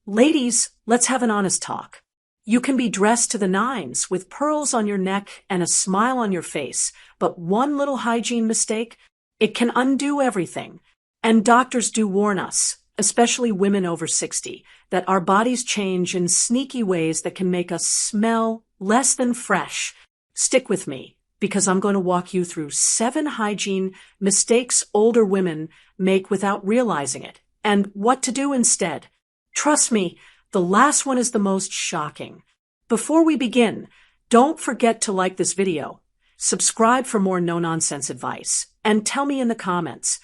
Ladies, let's have an honest talk. You can be dressed to the nines with pearls on your neck and a smile on your face, but one little hygiene mistake, it can undo everything. And doctors do warn us, especially women over 60, that our bodies change in sneaky ways that can make us smell less than fresh. Stick with me, because I'm going to walk you through 7 hygiene mistakes older women make without realizing it, and what to do instead. Trust me, the last one is the most shocking. Before we begin, don't forget to like this video, subscribe for more no-nonsense advice, and tell me in the comments,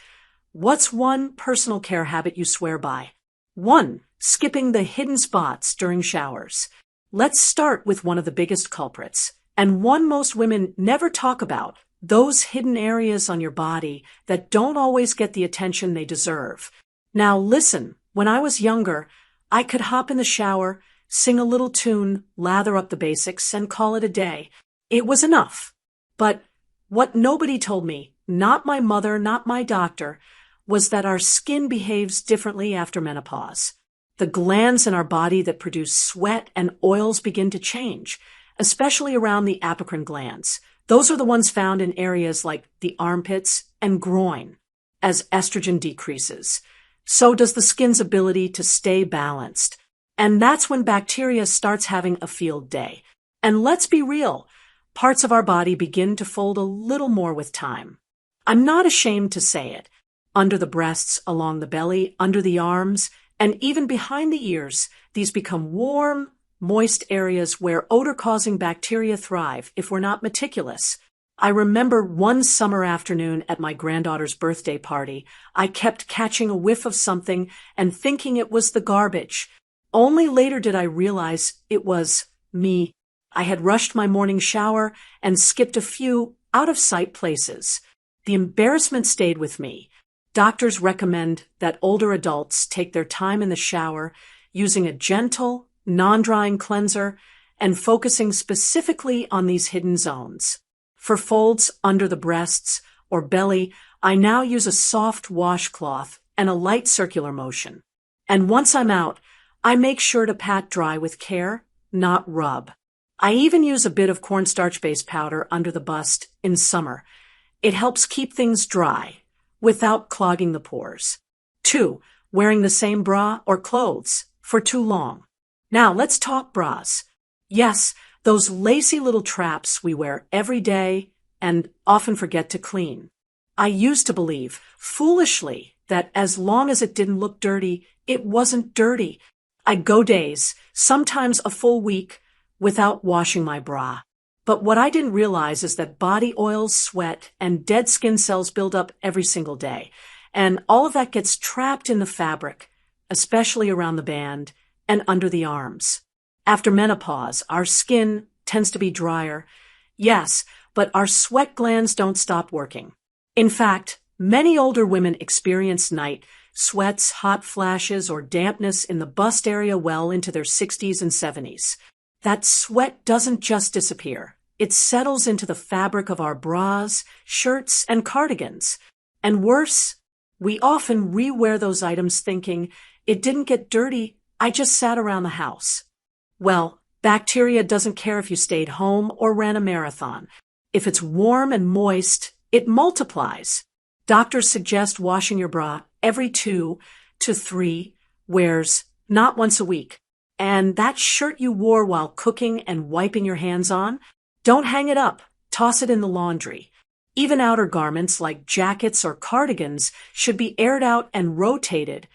what's one personal care habit you swear by? 1. Skipping the hidden spots during showers. Let's start with one of the biggest culprits, and one most women never talk about, those hidden areas on your body that don't always get the attention they deserve. Now listen, when I was younger, I could hop in the shower, sing a little tune, lather up the basics, and call it a day. It was enough. But what nobody told me, not my mother, not my doctor, was that our skin behaves differently after menopause. The glands in our body that produce sweat and oils begin to change, especially around the apocrine glands. Those are the ones found in areas like the armpits and groin. As estrogen decreases, so does the skin's ability to stay balanced. And that's when bacteria starts having a field day. And let's be real, parts of our body begin to fold a little more with time. I'm not ashamed to say it. Under the breasts, along the belly, under the arms, and even behind the ears, these become warm, moist areas where odor-causing bacteria thrive if we're not meticulous. I remember one summer afternoon at my granddaughter's birthday party, I kept catching a whiff of something and thinking it was the garbage. Only later did I realize it was me. I had rushed my morning shower and skipped a few out-of-sight places. The embarrassment stayed with me. Doctors recommend that older adults take their time in the shower using a gentle, non-drying cleanser and focusing specifically on these hidden zones. For folds under the breasts or belly, I now use a soft washcloth and a light circular motion. And once I'm out, I make sure to pat dry with care, not rub. I even use a bit of cornstarch-based powder under the bust in summer. It helps keep things dry without clogging the pores. 2. Wearing the same bra or clothes for too long. Now let's talk bras. Yes, those lacy little traps we wear every day and often forget to clean. I used to believe, foolishly, that as long as it didn't look dirty, it wasn't dirty. I'd go days, sometimes a full week, without washing my bra. But what I didn't realize is that body oils, sweat, and dead skin cells build up every single day. And all of that gets trapped in the fabric, especially around the band and under the arms. After menopause, our skin tends to be drier. Yes, but our sweat glands don't stop working. In fact, many older women experience night sweats, hot flashes, or dampness in the bust area well into their 60s and 70s. That sweat doesn't just disappear. It settles into the fabric of our bras, shirts, and cardigans. And worse, we often rewear those items thinking, it didn't get dirty, I just sat around the house. Well, bacteria doesn't care if you stayed home or ran a marathon. If it's warm and moist, it multiplies. Doctors suggest washing your bra every 2 to 3 wears, not once a week. And that shirt you wore while cooking and wiping your hands on, don't hang it up, toss it in the laundry. Even outer garments like jackets or cardigans should be aired out and rotated,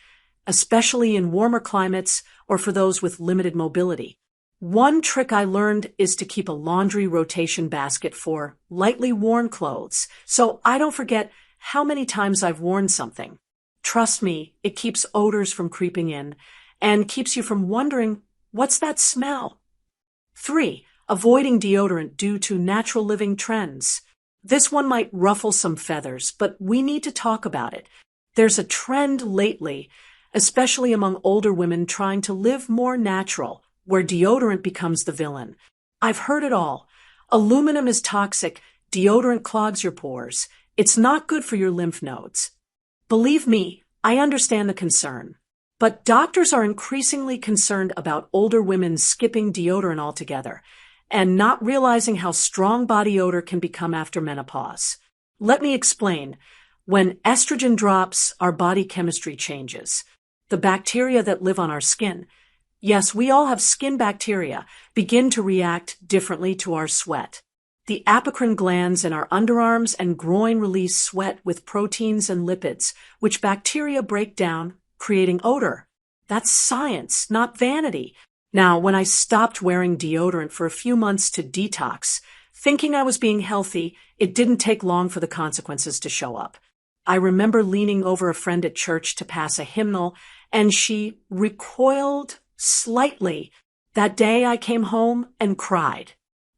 especially in warmer climates or for those with limited mobility. One trick I learned is to keep a laundry rotation basket for lightly worn clothes, so I don't forget how many times I've worn something. Trust me, it keeps odors from creeping in and keeps you from wondering, what's that smell? 3. Avoiding deodorant due to natural living trends. This one might ruffle some feathers, but we need to talk about it. There's a trend lately, especially among older women trying to live more natural, where deodorant becomes the villain. I've heard it all. Aluminum is toxic. Deodorant clogs your pores. It's not good for your lymph nodes. Believe me, I understand the concern. But doctors are increasingly concerned about older women skipping deodorant altogether and not realizing how strong body odor can become after menopause. Let me explain. When estrogen drops, our body chemistry changes. The bacteria that live on our skin, yes, we all have skin bacteria, begin to react differently to our sweat. The apocrine glands in our underarms and groin release sweat with proteins and lipids, which bacteria break down, creating odor. That's science, not vanity. Now, when I stopped wearing deodorant for a few months to detox, thinking I was being healthy, it didn't take long for the consequences to show up. I remember leaning over a friend at church to pass a hymnal, and she recoiled slightly. That day I came home and cried.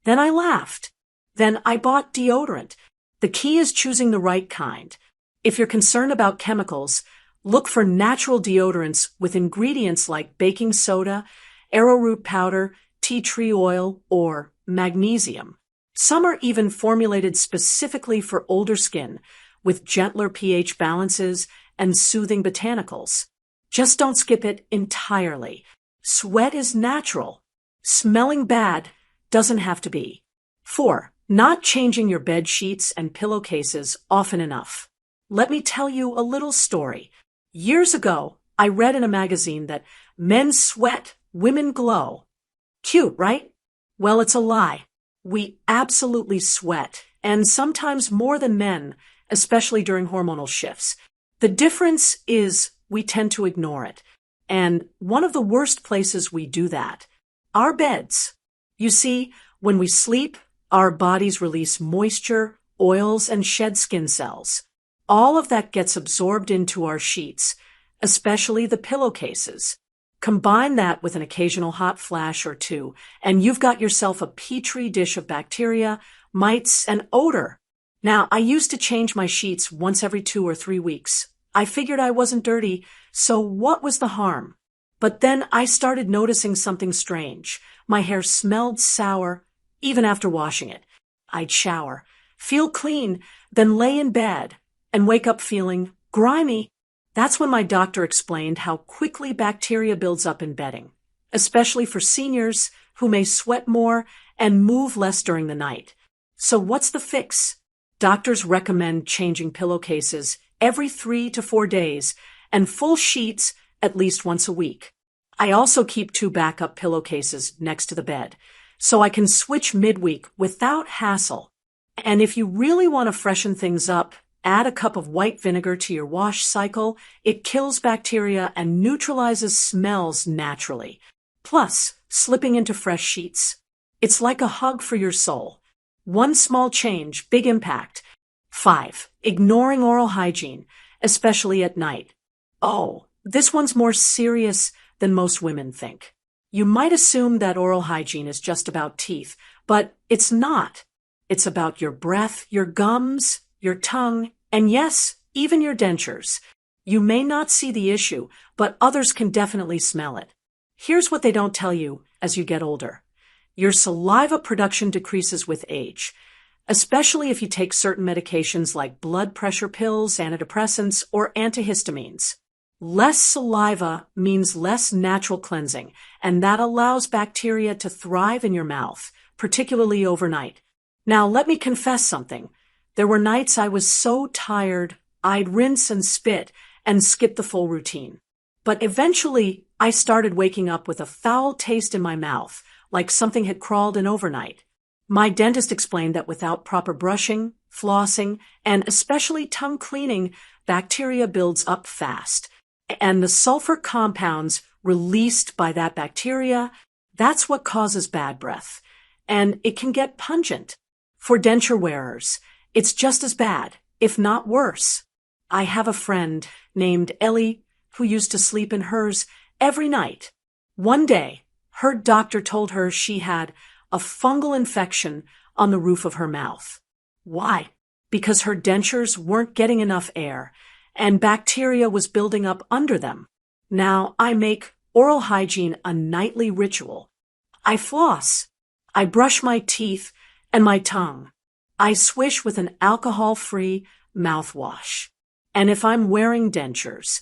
Then I laughed. Then I bought deodorant. The key is choosing the right kind. If you're concerned about chemicals, look for natural deodorants with ingredients like baking soda, arrowroot powder, tea tree oil, or magnesium. Some are even formulated specifically for older skin, with gentler pH balances and soothing botanicals. Just don't skip it entirely. Sweat is natural. Smelling bad doesn't have to be. 4. Not changing your bed sheets and pillowcases often enough. Let me tell you a little story. Years ago, I read in a magazine that men sweat, women glow. Cute, right? Well, it's a lie. We absolutely sweat, and sometimes more than men, especially during hormonal shifts. The difference is we tend to ignore it. And one of the worst places we do that, our beds. You see, when we sleep, our bodies release moisture, oils, and shed skin cells. All of that gets absorbed into our sheets, especially the pillowcases. Combine that with an occasional hot flash or two, and you've got yourself a petri dish of bacteria, mites, and odor. Now, I used to change my sheets once every 2 or 3 weeks. I figured I wasn't dirty, so what was the harm? But then I started noticing something strange. My hair smelled sour, even after washing it. I'd shower, feel clean, then lay in bed, and wake up feeling grimy. That's when my doctor explained how quickly bacteria builds up in bedding, especially for seniors who may sweat more and move less during the night. So what's the fix? Doctors recommend changing pillowcases every 3 to 4 days and full sheets at least once a week. I also keep 2 backup pillowcases next to the bed, so I can switch midweek without hassle. And if you really want to freshen things up, add a cup of white vinegar to your wash cycle. It kills bacteria and neutralizes smells naturally. Plus, slipping into fresh sheets. It's like a hug for your soul. One small change, big impact. 5. Ignoring oral hygiene, especially at night. Oh, this one's more serious than most women think. You might assume that oral hygiene is just about teeth, but it's not. It's about your breath, your gums, your tongue, and yes, even your dentures. You may not see the issue, but others can definitely smell it. Here's what they don't tell you as you get older. Your saliva production decreases with age, especially if you take certain medications like blood pressure pills, antidepressants, or antihistamines. Less saliva means less natural cleansing, and that allows bacteria to thrive in your mouth, particularly overnight. Now, let me confess something. There were nights I was so tired, I'd rinse and spit and skip the full routine. But eventually, I started waking up with a foul taste in my mouth, like something had crawled in overnight. My dentist explained that without proper brushing, flossing, and especially tongue cleaning, bacteria builds up fast. And the sulfur compounds released by that bacteria, that's what causes bad breath. And it can get pungent. For denture wearers, it's just as bad, if not worse. I have a friend named Ellie who used to sleep in hers every night. One day, her doctor told her she had a fungal infection on the roof of her mouth. Why? Because her dentures weren't getting enough air, and bacteria was building up under them. Now I make oral hygiene a nightly ritual. I floss. I brush my teeth and my tongue. I swish with an alcohol-free mouthwash. And if I'm wearing dentures,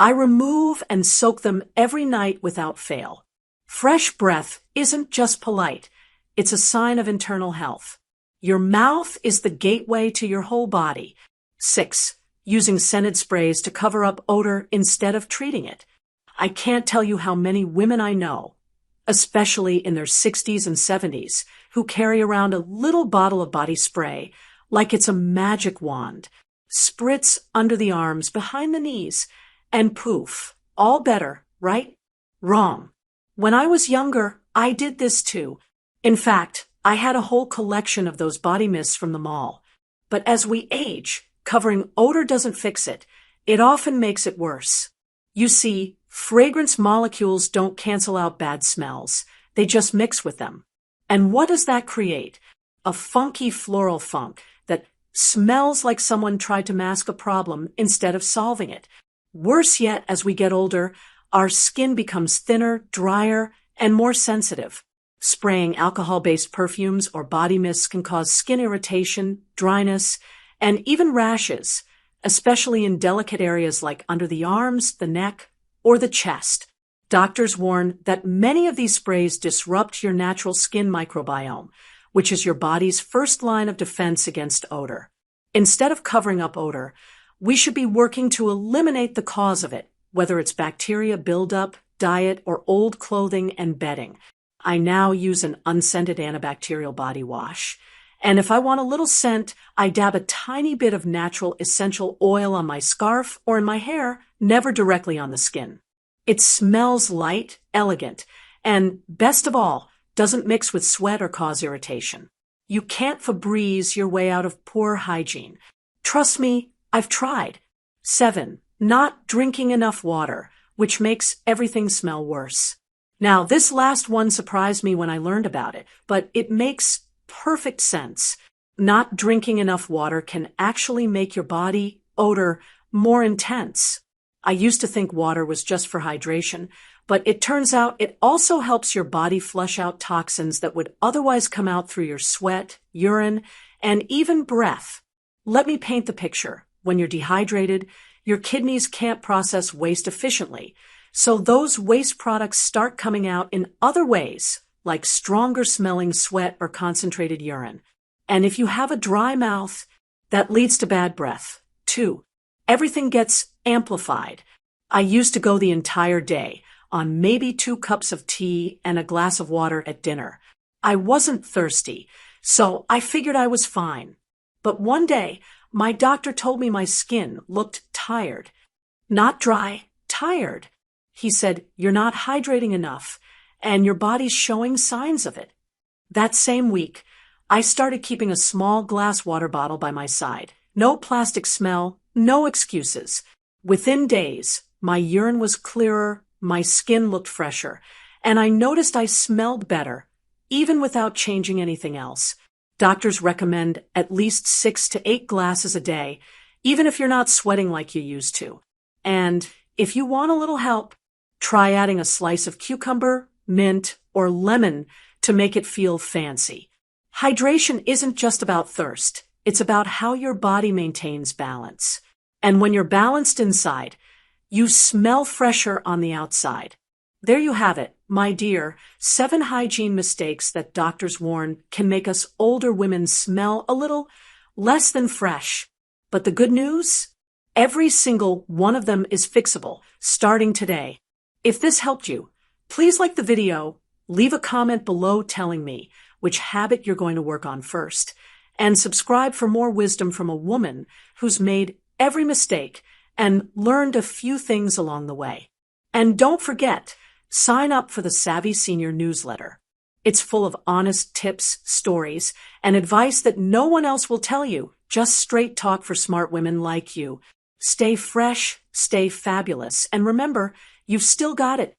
I remove and soak them every night without fail. Fresh breath isn't just polite, it's a sign of internal health. Your mouth is the gateway to your whole body. 6. Using scented sprays to cover up odor instead of treating it. I can't tell you how many women I know, especially in their 60s and 70s, who carry around a little bottle of body spray like it's a magic wand. Spritz under the arms, behind the knees, and poof, all better, right? Wrong. When I was younger, I did this too. In fact, I had a whole collection of those body mists from the mall. But as we age, covering odor doesn't fix it. It often makes it worse. You see, fragrance molecules don't cancel out bad smells. They just mix with them. And what does that create? A funky floral funk that smells like someone tried to mask a problem instead of solving it. Worse yet, as we get older, our skin becomes thinner, drier, and more sensitive. Spraying alcohol-based perfumes or body mists can cause skin irritation, dryness, and even rashes, especially in delicate areas like under the arms, the neck, or the chest. Doctors warn that many of these sprays disrupt your natural skin microbiome, which is your body's first line of defense against odor. Instead of covering up odor, we should be working to eliminate the cause of it, whether it's bacteria buildup, diet, or old clothing and bedding. I now use an unscented antibacterial body wash. And if I want a little scent, I dab a tiny bit of natural essential oil on my scarf or in my hair, never directly on the skin. It smells light, elegant, and best of all, doesn't mix with sweat or cause irritation. You can't Febreze your way out of poor hygiene. Trust me, I've tried. 7. Not drinking enough water, which makes everything smell worse. Now, this last one surprised me when I learned about it, but it makes perfect sense. Not drinking enough water can actually make your body odor more intense. I used to think water was just for hydration, but it turns out it also helps your body flush out toxins that would otherwise come out through your sweat, urine, and even breath. Let me paint the picture. When you're dehydrated, your kidneys can't process waste efficiently, so those waste products start coming out in other ways, like stronger smelling sweat or concentrated urine. And if you have a dry mouth, that leads to bad breath. 2. Everything gets amplified. I used to go the entire day on maybe 2 cups of tea and a glass of water at dinner. I wasn't thirsty, so I figured I was fine. But one day, my doctor told me my skin looked tired. Not dry, tired. He said, "You're not hydrating enough, and your body's showing signs of it." That same week, I started keeping a small glass water bottle by my side. No plastic smell, no excuses. Within days, my urine was clearer, my skin looked fresher, and I noticed I smelled better, even without changing anything else. Doctors recommend at least 6 to 8 glasses a day, even if you're not sweating like you used to. And if you want a little help, try adding a slice of cucumber, mint, or lemon to make it feel fancy. Hydration isn't just about thirst. It's about how your body maintains balance. And when you're balanced inside, you smell fresher on the outside. There you have it, my dear. 7 hygiene mistakes that doctors warn can make us older women smell a little less than fresh. But the good news? Every single one of them is fixable, starting today. If this helped you, please like the video, leave a comment below telling me which habit you're going to work on first, and subscribe for more wisdom from a woman who's made every mistake and learned a few things along the way. And don't forget, sign up for the Savvy Senior newsletter. It's full of honest tips, stories, and advice that no one else will tell you, just straight talk for smart women like you. Stay fresh, stay fabulous, and remember, you've still got it.